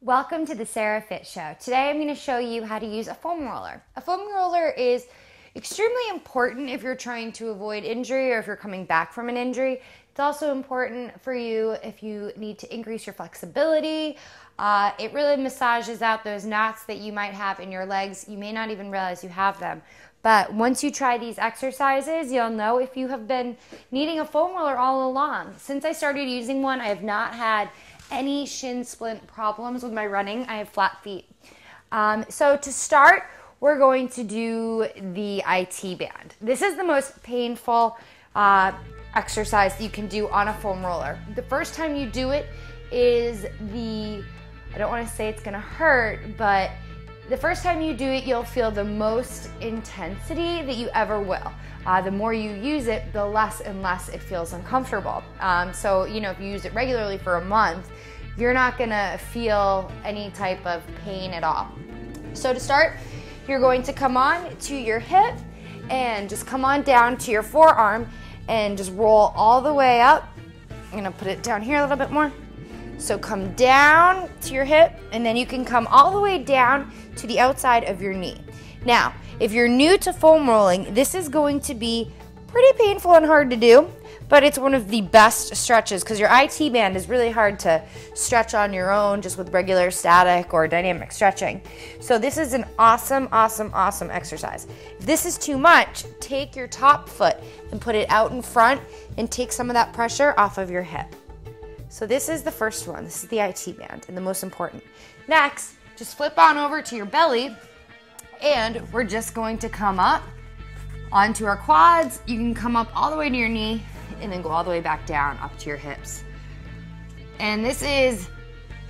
Welcome to the Sarah Fit Show. Today I'm going to show you how to use a foam roller. A foam roller is extremely important if you're trying to avoid injury or if you're coming back from an injury. It's also important for you if you need to increase your flexibility. It really massages out those knots that you might have in your legs. You may not even realize you have them. But once you try these exercises, you'll know if you have been needing a foam roller all along. Since I started using one, I have not had any shin splint problems with my running. I have flat feet. So to start, we're going to do the IT band. This is the most painful exercise that you can do on a foam roller. The first time you do it is I don't want to say it's gonna hurt, but the first time you do it, you'll feel the most intensity that you ever will. The more you use it, the less and less it feels uncomfortable. So, if you use it regularly for a month, you're not gonna feel any type of pain at all. So to start, you're going to come on to your hip and just come on down to your forearm and just roll all the way up. I'm gonna put it down here a little bit more. So come down to your hip, and then you can come all the way down to the outside of your knee. Now, if you're new to foam rolling, this is going to be pretty painful and hard to do, but it's one of the best stretches because your IT band is really hard to stretch on your own just with regular static or dynamic stretching. So this is an awesome, awesome, awesome exercise. If this is too much, take your top foot and put it out in front and take some of that pressure off of your hip. So this is the first one. This is the IT band and the most important. Next, just flip on over to your belly and we're just going to come up onto our quads. You can come up all the way to your knee and then go all the way back down up to your hips. And this is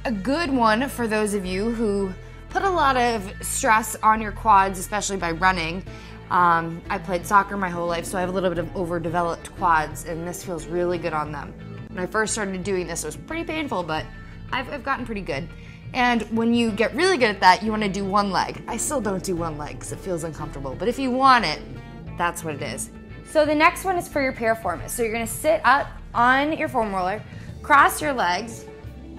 a good one for those of you who put a lot of stress on your quads, especially by running. I played soccer my whole life, so I have a little bit of overdeveloped quads, and this feels really good on them. When I first started doing this, it was pretty painful, but I've gotten pretty good. And when you get really good at that, you want to do one leg. I still don't do one leg because it feels uncomfortable, but if you want it, that's what it is. So the next one is for your piriformis. So you're gonna sit up on your foam roller, cross your legs,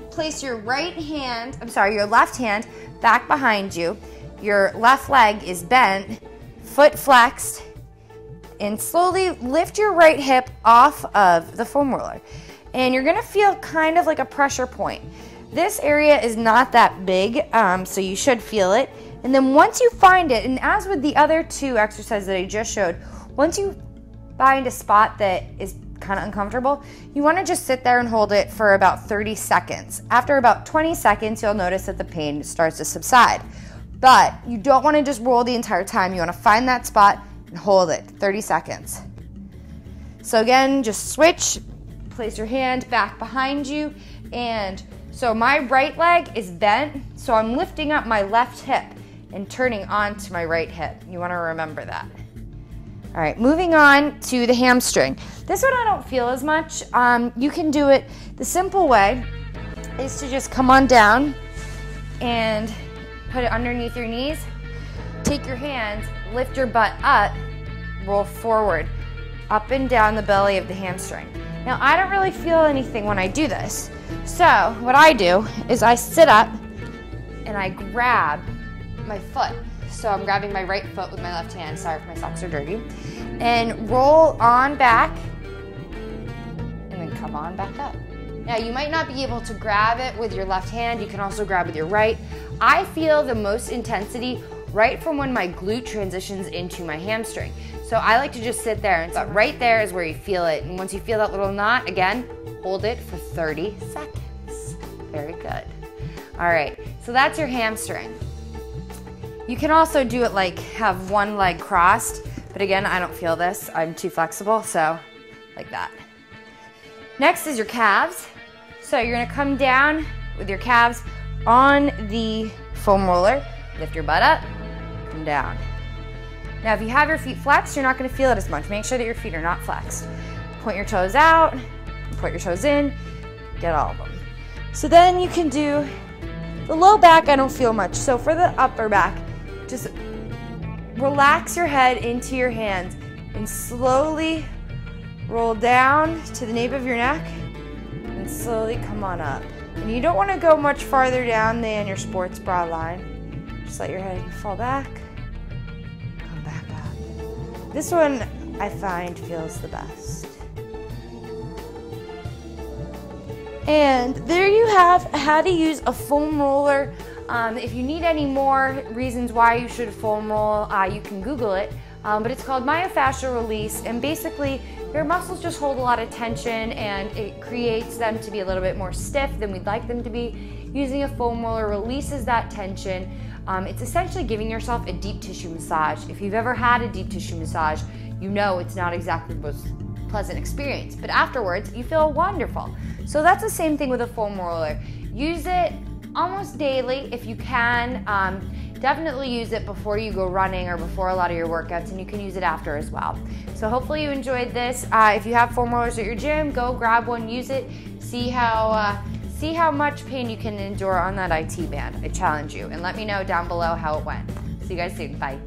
place your your left hand back behind you. Your left leg is bent, foot flexed, and slowly lift your right hip off of the foam roller. And you're gonna feel kind of like a pressure point. This area is not that big, so you should feel it. And then once you find it, and as with the other two exercises that I just showed, once you find a spot that is kind of uncomfortable, you want to just sit there and hold it for about 30 seconds. After about 20 seconds, you'll notice that the pain starts to subside. But you don't want to just roll the entire time. You want to find that spot and hold it 30 seconds. So again, just switch, place your hand back behind you, and so my right leg is bent, so I'm lifting up my left hip and turning onto my right hip. You want to remember that. All right, moving on to the hamstring. This one I don't feel as much. You can do it, the simple way is to just come on down and put it underneath your knees. Take your hands, lift your butt up, roll forward, up and down the belly of the hamstring. Now, I don't really feel anything when I do this. So what I do is I sit up and I grab my foot. So I'm grabbing my right foot with my left hand, sorry if my socks are dirty, and roll on back and then come on back up. Now you might not be able to grab it with your left hand, you can also grab with your right. I feel the most intensity right from when my glute transitions into my hamstring. So I like to just sit there, and so right there is where you feel it. And once you feel that little knot, again, hold it for 30 seconds. Very good. All right, so that's your hamstring. You can also do it like have one leg crossed, but again, I don't feel this. I'm too flexible, so like that. Next is your calves. So you're gonna come down with your calves on the foam roller, lift your butt up, come down. Now, if you have your feet flexed, you're not gonna feel it as much. Make sure that your feet are not flexed. Point your toes out, point your toes in, get all of them. So then you can do the low back, I don't feel much. So for the upper back, just relax your head into your hands and slowly roll down to the nape of your neck and slowly come on up. And you don't want to go much farther down than your sports bra line. Just let your head fall back, come back up. This one I find feels the best. And there you have how to use a foam roller. If you need any more reasons why you should foam roll, you can Google it. But it's called myofascial release, and basically your muscles just hold a lot of tension and it creates them to be a little bit more stiff than we'd like them to be. Using a foam roller releases that tension. It's essentially giving yourself a deep tissue massage. If you've ever had a deep tissue massage, you know it's not exactly the most pleasant experience, but afterwards you feel wonderful. So that's the same thing with a foam roller. Use it almost daily if you can. Definitely use it before you go running or before a lot of your workouts, and you can use it after as well. So hopefully you enjoyed this. If you have foam rollers at your gym, go grab one, use it, see how much pain you can endure on that IT band. I challenge you, and let me know down below how it went. See you guys soon. Bye.